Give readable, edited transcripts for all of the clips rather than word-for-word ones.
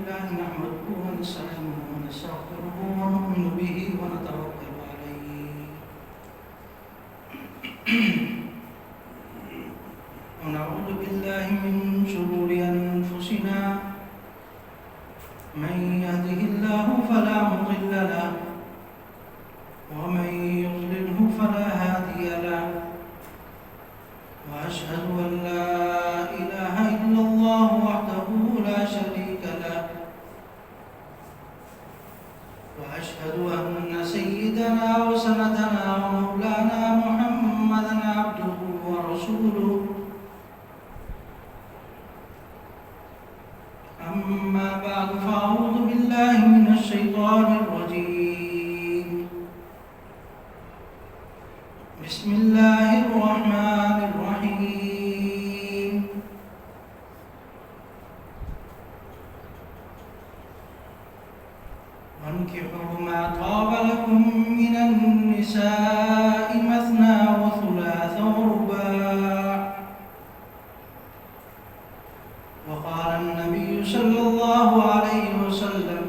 لله نحمده ونستعينه ونستغفره ونؤمن به ونتوكل عليه ونعوذ بالله من شرور أنفسنا من يهده الله فلا مضل له ومن يضلله فلا هادي له وأشهد أن لا إله إلا الله وحده لا شريك له وأشهد أن سيدنا وسندنا ومولانا محمدا عبده ورسوله أما بعد فأعوذ بالله من الشيطان الرجيم بسم الله الرحمن الرحيم وانكحوا ما طاب لكم من النساء مثنى وثلاث ورباع وقال النبي صلى الله عليه وسلم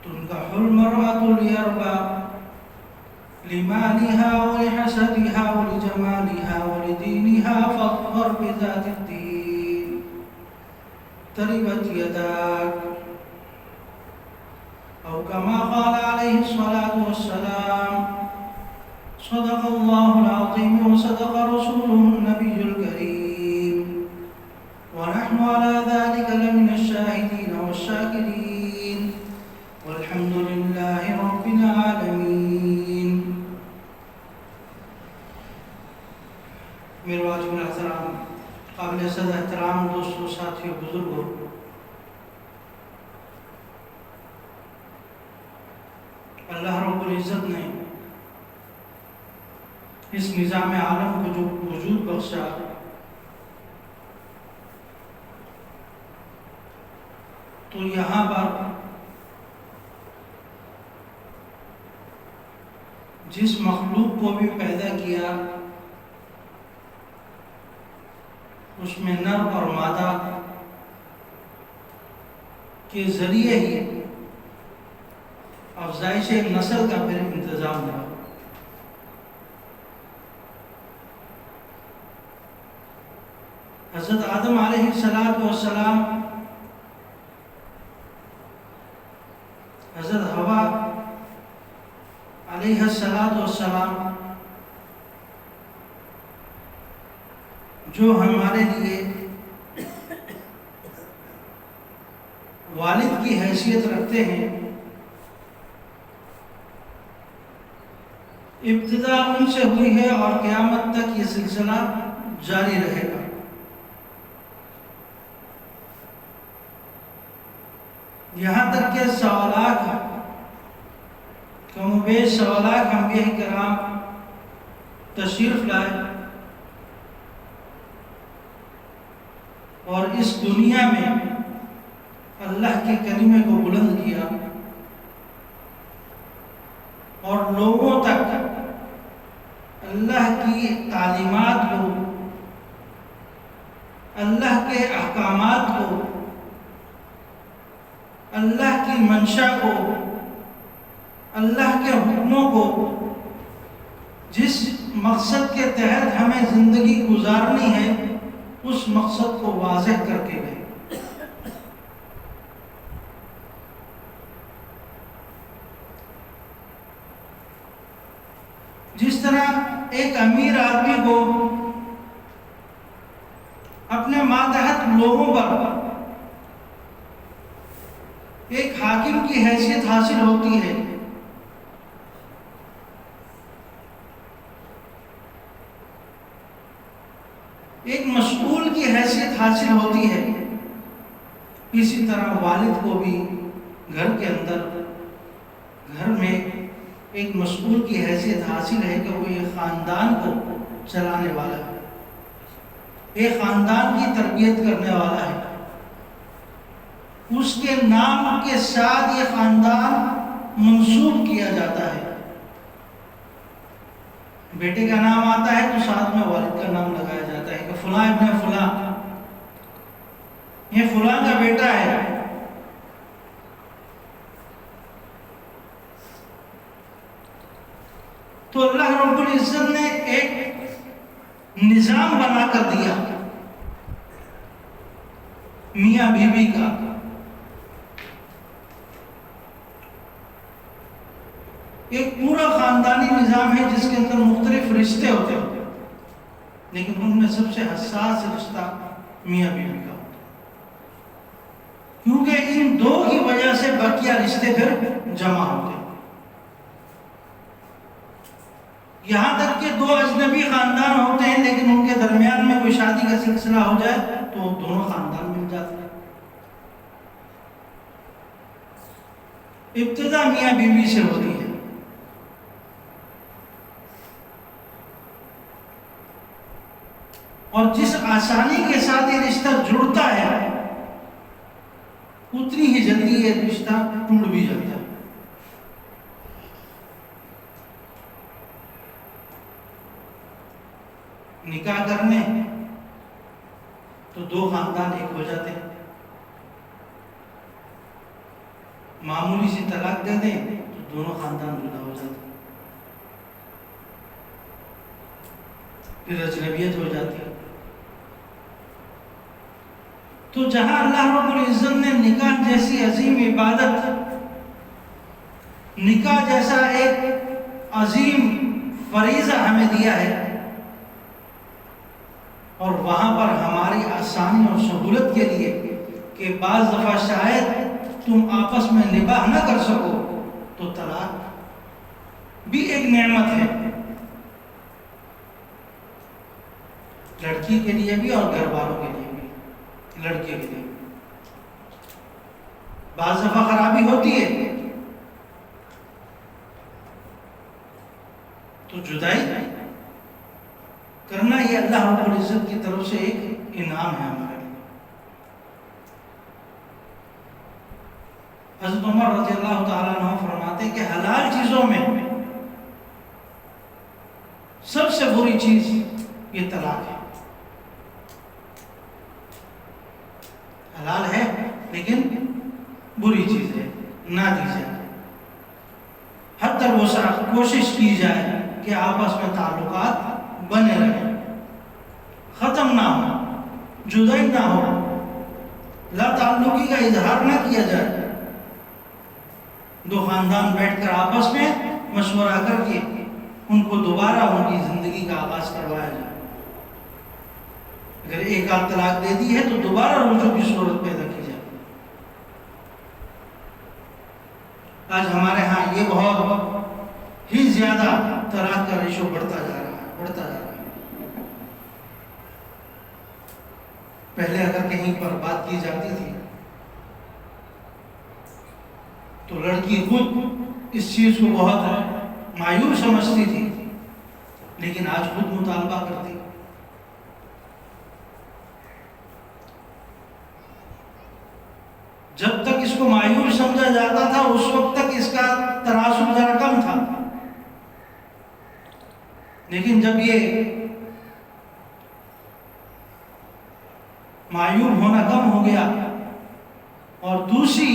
تنكح المرأة لأربع لمالها ولحسبها ولجمالها ولدينها فاظفر بذات الدين تربت يداك أو كما قال عليه الصلاة والسلام صدق الله العظيم وصدق رسوله النبي الكريم ونحن على ذلك لمن الشاهدين والشاكرين والحمد لله رب العالمين. میرے واجب الاحترام قابل صد احترام دوستوں ساتھیوں بزرگوں، اللہ رب العزت نے اس نظام عالم کو جو وجود بخشا، تو یہاں پر جس مخلوق کو بھی پیدا کیا اس میں نر اور مادہ کے ذریعے ہی افزائش نسل کا پھر انتظام ہوا۔ حضرت آدم علیہ السلام، حضرت حوا علیہ السلام، جو ہمارے لیے والد کی حیثیت رکھتے ہیں، ابتدا ان سے ہوئی ہے اور قیامت تک یہ سلسلہ جاری رہے گا۔ یہاں تک کہ سوالات کم و بیش سوالات انبیاء کرام تشریف لائے اور اس دنیا میں اللہ کے کلمے کو بلند کیا اور لوگوں تک اللہ کی تعلیمات کو، اللہ کے احکامات کو، اللہ کی منشا کو، اللہ کے حکموں کو، جس مقصد کے تحت ہمیں زندگی گزارنی ہے اس مقصد کو واضح کر کے گئے۔ جس طرح ایک امیر آدمی کو اپنے ماتحت لوگوں پر ایک حاکم کی حیثیت حاصل ہوتی ہے، ایک مسئول کی حیثیت حاصل ہوتی ہے، اسی طرح والد کو بھی گھر کے اندر، گھر میں ایک مسئول کی حیثیت حاصل ہے کہ وہ ایک خاندان کو چلانے والا ہے، ایک خاندان کی تربیت کرنے والا ہے۔ اس کے نام کے ساتھ یہ خاندان منسوب کیا جاتا ہے۔ بیٹے کا نام آتا ہے تو ساتھ میں والد کا نام لگایا جاتا ہے کہ فلاں ابن فلاں، یہ فلاں کا بیٹا ہے. تو اللہ رب العزت نے ایک نظام بنا کر دیا میاں بیوی کا. ایک پورا خاندانی نظام ہے جس کے اندر مختلف رشتے ہوتے ہیں، لیکن ان میں سب سے حساس رشتہ میاں بیوی کا ہوتا ہے، کیونکہ ان دو کی وجہ سے بقیہ رشتے پھر جمع ہوتے ہیں. یہاں تک کہ دو اجنبی خاندان ہوتے ہیں لیکن ان کے درمیان میں کوئی شادی کا سلسلہ ہو جائے تو دونوں خاندان مل جاتے ہیں. ابتدا میاں بیوی سے ہوتی ہے. اور جس آسانی کے ساتھ یہ رشتہ جڑتا ہے اتنی ہی جلدی یہ رشتہ ٹوٹ بھی جاتا ہے. نکاح کرنے تو دو خاندان ایک ہو جاتے ہیں، معمولی سی طلاق دے دیں تو دونوں خاندان جدا ہو جاتے ہیں، پھر اجنبیت ہو جاتی ہے. تو جہاں اللہ رب العزت نے نکاح جیسی عظیم عبادت، نکاح جیسا ایک عظیم فریضہ ہمیں دیا ہے، اور وہاں پر ہماری آسانی اور سہولت کے لیے کہ بعض دفعہ شاید تم آپس میں نباہ نہ کر سکو تو طلاق بھی ایک نعمت ہے، لڑکی کے لیے بھی اور گھر والوں کے لیے بھی. لڑکے کے لیے بعض دفعہ خرابی ہوتی ہے تو جدائی کرنا یہ اللہ رب العزت کی طرف سے ایک انعام ہے ہمارے لیے. حضرت عمر رضی اللہ تعالیٰ عنہ فرماتے ہیں کہ حلال چیزوں میں سب سے بری چیز یہ طلاق ہے. حلال ہے لیکن بری چیز ہے، نہ دی جائے. حتی الوسع کوشش کی جائے کہ آپس میں تعلقات بنے رہیں، ختم نہ ہو، جدائی نہ ہو، لا تعلقی کا اظہار نہ کیا جائے. دو خاندان بیٹھ کر آپس میں مشورہ کر کے ان کو دوبارہ ان کی زندگی کا آغاز کروایا جائے. اگر ایک آدھ طلاق دے دی ہے تو دوبارہ رجوع کی صورت پیدا کی جائے. آج ہمارے ہاں یہ بہت ہی زیادہ طلاق کا ریشو بڑھتا جا رہا ہے. پہلے اگر کہیں پر بات کی جاتی تھی تو لڑکی خود اس چیز کو بہت مایوس سمجھتی تھی، لیکن آج خود مطالبہ کرتی. جب تک اس کو مایوس سمجھا جاتا تھا اس وقت تک اس کا تناسب ذرا کم تھا، لیکن جب یہ معیوب ہونا کم ہو گیا اور دوسری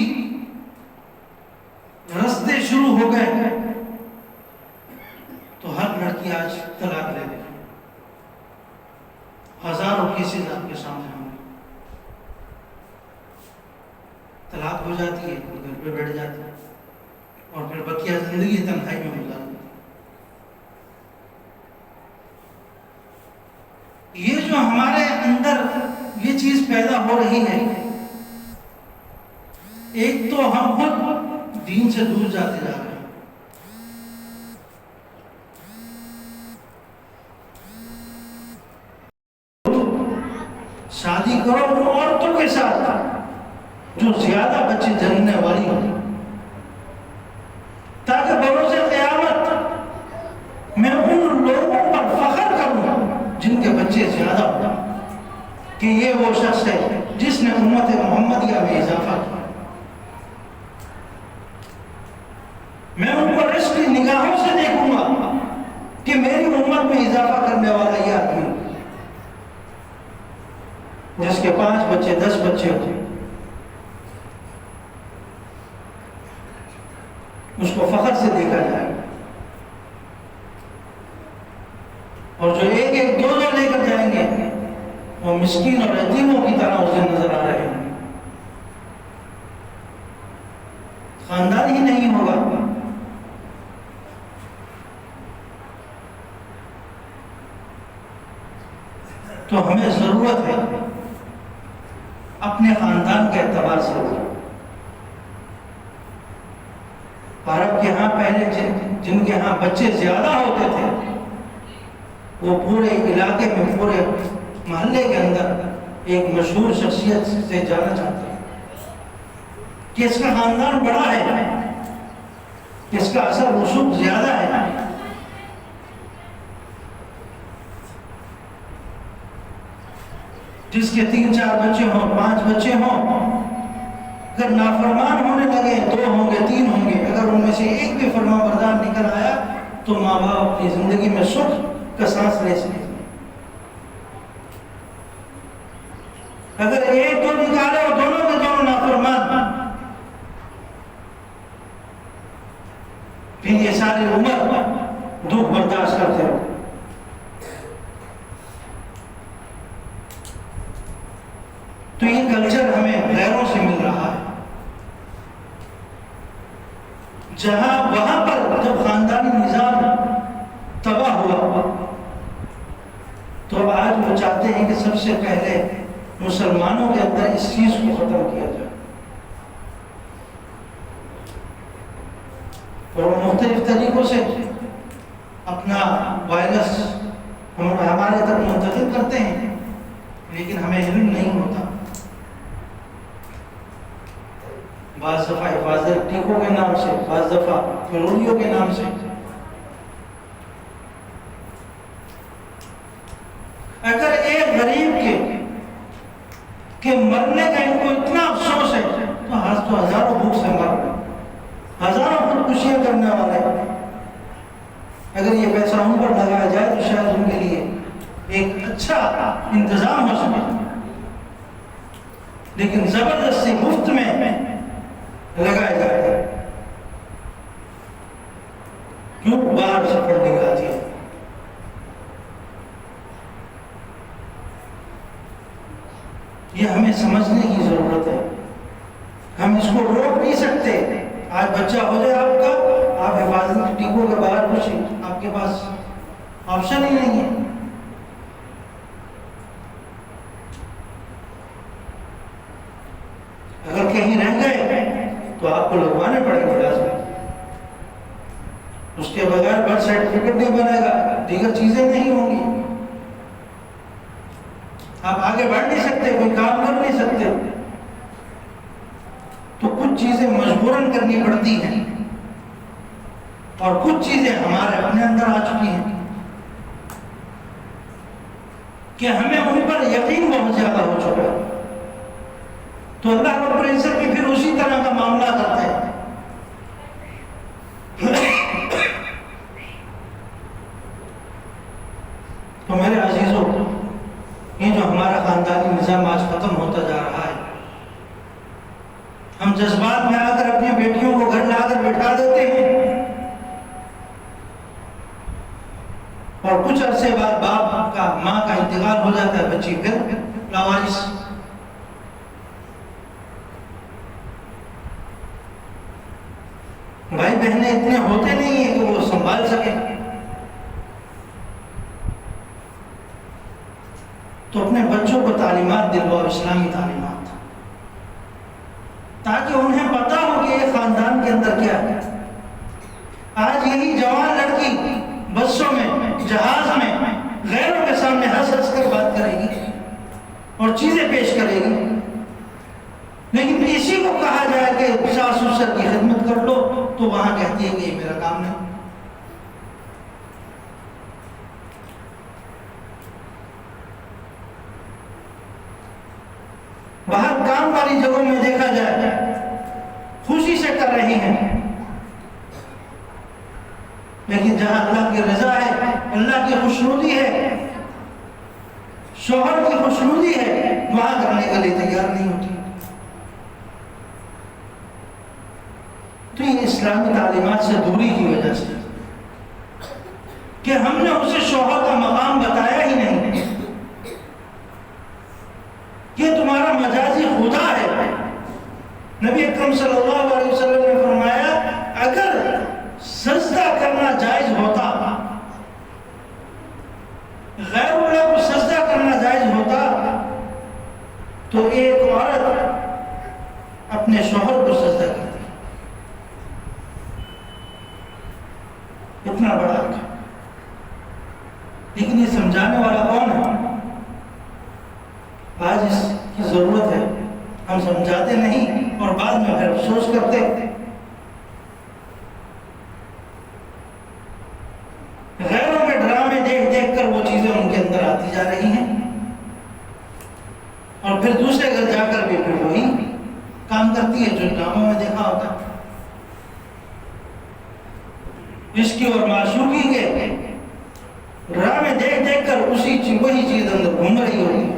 رستے شروع ہو گئے تو ہر لڑکی آج طلاق لے لے. ہزاروں کیسز آپ کے سامنے ہوں گے. طلاق ہو جاتی ہے، گھر پہ بیٹھ جاتی ہے اور پھر بقیہ زندگی تنہائی میں گزارتی ہے. یہ جو ہمارے اندر یہ چیز پیدا ہو رہی ہے، ایک تو ہم خود دین سے دور جاتے جا رہے ہیں. شادی کرو ان عورتوں کے ساتھ جو زیادہ بچے جننے والی ہوں، تاکہ بروز قیامت میں ان لوگوں پر فخر کروں جن کے بچے زیادہ ہوں کہ یہ وہ شخص ہے جس نے امت محمدیہ میں اضافہ کیا. میں ان کو رشک کی نگاہوں سے دیکھوں گا کہ میری امت میں اضافہ کرنے والا یہ آدمی. جس کے 5 بچے 10 بچے ہوتے اس کو فخر سے دیکھا جائے، اور جو ایک ایک دو دو لے کر جائیں گے وہ مسکین اور یتیموں کی طرح اسے نظر آ رہے ہیں، خاندان ہی نہیں ہوگا۔ تو ہمیں ضرورت ہے اپنے خاندان کے اعتبار سے، عرب کے ہاں پہلے جن کے ہاں بچے زیادہ ہوتے تھے وہ پورے علاقے میں، پورے محلے کے اندر ایک مشہور شخصیت سے جانا چاہتے ہیں کہ اس کا خاندان بڑا ہے، اس کا اثر رسوخ زیادہ ہے۔ جس کے 3-4 بچے ہوں، 5 بچے ہوں، اگر نافرمان ہونے لگے 2 ہوں گے 3 ہوں گے، اگر ان میں سے ایک بھی فرما بردار نکل آیا تو ماں باپ اپنی زندگی میں سکھ کا سانس لے سکیں۔ اگر ایک دو نکالے اور دونوں کے دونوں نافرمان، پھر یہ ساری عمر دکھ برداشت کرتے ہو۔ تو یہ کلچر ہمیں غیروں سے مل رہا ہے، جہاں وہاں پر جب خاندانی نظام تباہ ہوا تو آج وہ چاہتے ہیں کہ سب سے پہلے مسلمانوں کے اندر اس چیز کو ختم کیا جائے، اور وہ مختلف طریقوں سے اپنا وائرس ہمارے تک منتقل کرتے ہیں، لیکن ہمیں علم نہیں ہوتا۔ بعض دفعہ حفاظت ٹیکوں کے نام سے، بعض دفعہ پولیو کے نام سے۔ اگر ایک غریب کے مرنے کا ان کو اتنا افسوس ہے تو ہزاروں بھوک سے مر رہے، ہزاروں خودکشیاں کرنے والے، اگر یہ پیسہ ان پر لگایا جائے تو شاید ان کے لیے ایک اچھا انتظام ہو سکے، لیکن زبردستی مفت میں لگائے جاتے ہیں۔ کیوں؟ باہر سے فنڈنگ آتی ہے۔ یہ ہمیں سمجھنے کی ضرورت ہے، ہم اس کو روک نہیں سکتے۔ آج بچہ ہو جائے آپ کا، آپ حفاظتی ٹیکوں کے باہر کچھ آپ کے پاس آپشن ہی نہیں ہے۔ اگر کہیں رہ گئے تو آپ کو لگوانے پڑیں گے لازمی، اس کے بغیر برتھ سرٹیفکیٹ نہیں بنے گا، دیگر چیزیں نہیں ہوں گی، آپ آگے بڑھ نہیں سکتے، کوئی کام کر نہیں سکتے۔ تو کچھ چیزیں مجبوراً کرنی پڑتی ہیں، اور کچھ چیزیں ہمارے اپنے اندر آ چکی ہیں کہ ہمیں ان پر یقین بہت زیادہ ہو چکا ہے، تو اللہ رب العزت بھی پھر اسی طرح کا معاملہ کرتے ہیں۔ تو میرے عزیزوں، یہ جو ہمارا خاندانی نظام آج ختم ہوتا جا رہا ہے، ہم جذبات میں آ کر اپنی بیٹیوں کو گھر لا کر بٹھا دیتے ہیں، اور کچھ عرصے بعد باپ کا، ماں کا انتقال ہو جاتا ہے، بچی پھر لاوارث۔ بھائی بہنیں اتنے ہوتے نہیں ہیں کہ وہ سنبھال سکیں، تو اپنے بچوں کو تعلیمات دلواؤ، اسلامی تعلیمات، تاکہ انہیں پتا ہو کہ یہ خاندان کے اندر کیا ہے۔ آج یہی جوان لڑکی بسوں میں، جہاز میں غیروں کے سامنے ہنس ہنس کر بات کرے گی اور چیزیں پیش کرے گی، لیکن اسی کو کہا جائے کہ ساس سسر کی خدمت کر لو تو وہاں کہتی ہے کہ یہ میرا کام نہیں۔ باہر کام والی جگہوں میں دیکھا جائے خوشی سے کر رہی ہیں، لیکن جہاں اللہ کی رضا ہے، اللہ کی خوشنودی ہے، شوہر کی خوشنودی ہے دعا کرنے کے لیے تیار نہیں ہوتی. تو یہ اسلامی تعلیمات سے دوری کی وجہ سے کہ ہم نے اسے شوہر کا مقام بتایا ہی نہیں. یہ تمہارا مجازی خدا ہے. نبی اکرم صلی اللہ علیہ وسلم نے فرمایا اگر سجدہ کرنا جائز ہوتا، غیر اللہ کو سجدہ کرنا جائز ہوتا، تو ایک عورت اپنے شوہر کو سجدہ کرتی. اتنا بڑا حق. لیکن یہ سمجھانے والا کون ہے؟ آج اس کی ضرورت ہے. ہم سمجھاتے نہیں اور بعد میں پھر افسوس کرتے. غیروں کے ڈرامے دیکھ دیکھ کر وہ چیزیں ان کے اندر آتی جا رہی ہیں اور پھر دوسرے گھر جا کر بھی پھر وہی کام کرتی ہے جو ڈراموں میں دیکھا ہوتا ہے. عشق اور معشوقی کے ڈرامے دیکھ دیکھ کر وہی چیز اندر گھوم رہی ہوتی ہے.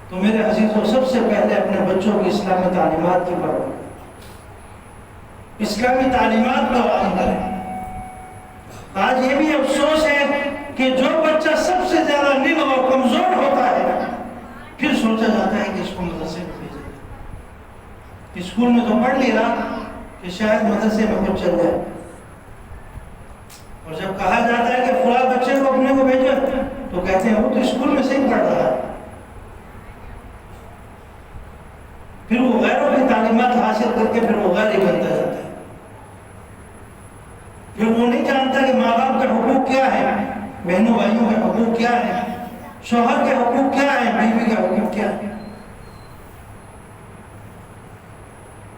تو میرے عزیزوں، سب سے پہلے اپنے بچوں کی اسلامی تعلیمات کی پرورش، اسلامی تعلیمات کا عمل کریں. آج یہ بھی افسوس ہے کہ جو بچہ سب سے زیادہ نم اور کمزور ہوتا ہے پھر سوچا جاتا ہے کہ اس کو مدرسے میں بھیجا جائے. اسکول میں تو پڑھ لیا کہ شاید مدرسے میں کچھ چل جائے، اور جب کہا جاتا ہے کہ فلاں بچے کو اپنے کو بھیجو تو کہتے ہیں وہ تو اسکول میں صحیح پڑھ رہا ہے. پھر وہ غیروں کی تعلیمات حاصل کر کے پھر وہ غیر ہی بنتا جاتا ہے. پھر وہ نہیں جانتا کہ ماں باپ کے حقوق کیا ہے، بہنوں بھائیوں کے حقوق کیا ہے، شوہر کے حقوق کیا ہے، بیوی کے حقوق کیا ہے.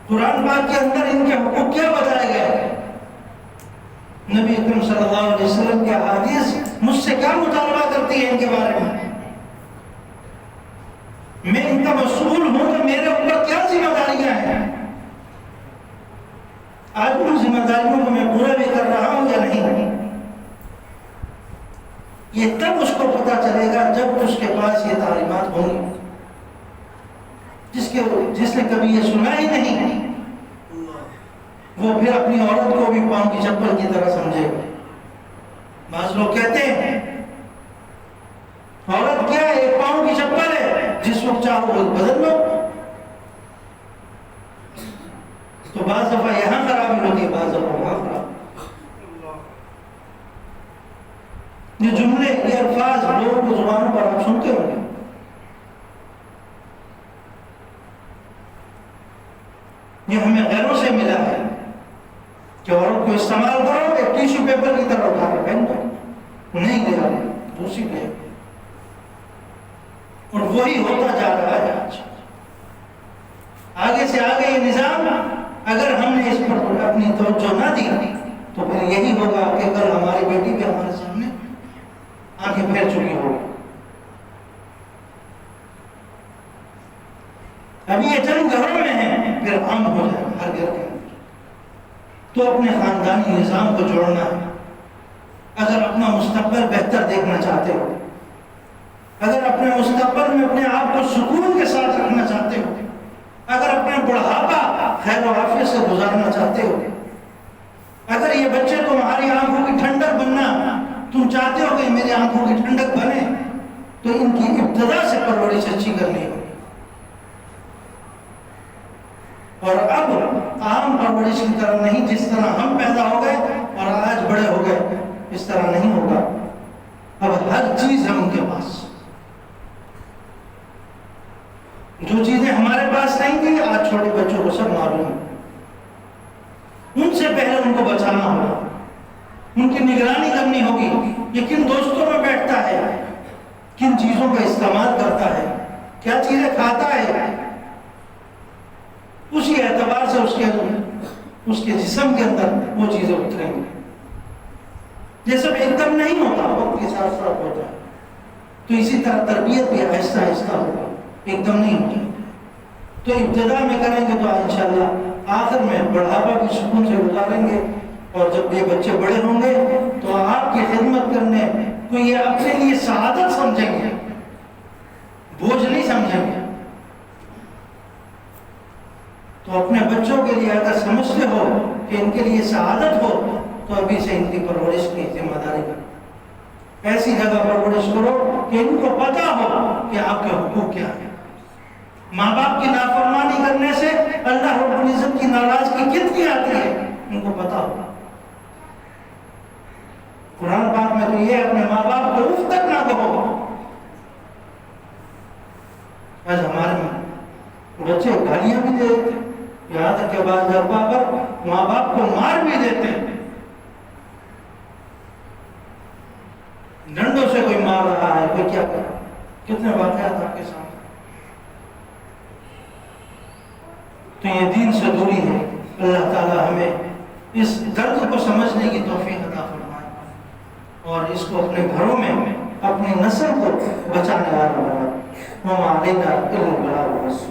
قرآن پاک کے اندر ان کے حقوق کیا بتائے گئے؟ نبی اکرم صلی اللہ علیہ وسلم کے احادیث مجھ سے کیا مطالبہ کرتی ہے ان کے بارے میں؟ میں ان کا مسئول ہوں تو میرے اوپر کیا ذمہ داریاں ہیں؟ آج ان ذمہ داریوں کو میں پورا بھی کر رہا ہوں یا نہیں؟ یہ تب اس کو پتا چلے گا جب اس کے پاس یہ تعلیمات ہوں گی. جس نے کبھی یہ سنا ہی نہیں وہ پھر اپنی عورت کو بھی پاؤں کی چپل کی طرح سمجھے گا. بعض لوگ کہتے ہیں عورت کیا ہے، ایک پاؤں کی چپل ہے، جس وقت چاہو وہ بدل لو. تو بعض دفعہ یہاں خرابی ہوتی ہے، بعض دفعہ وہاں خراب. یہ جملے، یہ الفاظ لوگوں کو زبانوں پر آپ سنتے ہوں گے. یہ ہمیں غیروں سے ملا ہے کہ عورت کو استعمال کرو ایک ٹیشو پیپر کی طرح اٹھا کے پہن دو، نہیں لے رہا دوسری لے. اور وہی ہوتا جا رہا ہے آج. آگے سے آگے یہ نظام اگر ہم نے اس پر اپنی توجہ نہ دی تو پھر یہی ہوگا کہ کل ہماری بیٹی بھی ہمارے سامنے آنکھیں پھیر چکی ہوگی. ابھی یہ چند گھروں میں ہیں، پھر عام ہو جائے ہر گھر کے اندر. تو اپنے خاندانی نظام کو جوڑنا ہے. اگر اپنا مستقبل بہتر دیکھنا چاہتے ہو، اگر اپنے مستقبل میں اپنے آپ کو سکون کے ساتھ رکھنا چاہتے ہو، اگر اپنا بڑھاپا خیر و عافیت سے گزارنا چاہتے ہو، اگر یہ بچے تمہاری آنکھوں کی ٹھنڈک بننا تم چاہتے ہو کہ میری آنکھوں کی ٹھنڈک بنے، تو ان کی ابتدا سے پرورش اچھی کرنی ہوگی. اور اب عام پرورش کی طرح نہیں، جس طرح ہم پیدا ہو گئے اور آج بڑے ہو گئے اس طرح نہیں ہوگا. اب ہر چیز ہے ان کے پاس. جو چیزیں ہمارے پاس نہیں تھی آج چھوٹے بچوں کو سب معلوم ہے. ان سے پہلے ان کو بچانا ہوگا، ان کی نگرانی کرنی ہوگی. یہ کن دوستوں میں بیٹھتا ہے، کن چیزوں کا استعمال کرتا ہے، کیا چیزیں کھاتا ہے، اسی اعتبار سے اس کے جسم کے اندر وہ چیزیں اتریں گی. یہ سب ایک دم نہیں ہوتا، وقت کے ساتھ ساتھ ہوتا ہے. تو اسی طرح تربیت بھی آہستہ آہستہ ہوگا، ایک دم نہیں ہوتا. تو ابتدا میں کریں گے تو انشاءاللہ آخر میں بڑھاپا بھی سکون سے گزاریں گے. اور جب یہ بچے بڑے ہوں گے تو آپ کی خدمت کرنے تو یہ اپنے لیے سعادت سمجھیں گے، بوجھ نہیں سمجھیں گے۔ تو اپنے بچوں کے لیے اگر سمجھتے ہو کہ ان کے لیے سعادت ہو تو ابھی سے ان کی پرورش کی ذمہ داری کرو، ایسی جگہ پرورش کرو کہ ان کو پتا ہو کہ آپ کے حقوق کیا ہے۔ ماں باپ کی نافرمانی کرنے سے اللہ رب العزت کی ناراضگی کتنی آتی ہے ان کو پتا ہو۔ قرآن پاک میں تو یہ اپنے ماں باپ کو اف تک نہ کہو۔ آج ہمارے بچے گالیاں بھی دے دیتے، یہاں تک کہ بعض جگہ پر ماں باپ کو مار بھی دیتے ہیں، ڈنڈوں سے کوئی مار رہا ہے، کوئی کیا کر رہا ہے، کتنے واقعات آپ کے سامنے۔ تو یہ دین سے دوری ہے۔ اللہ تعالی ہمیں اس درد کو سمجھنے کی توفیق عطا فرمائے اور اس کو اپنے گھروں میں اپنی نسل کو بچانے والا بنائے۔ وما علینا الا البلاغ۔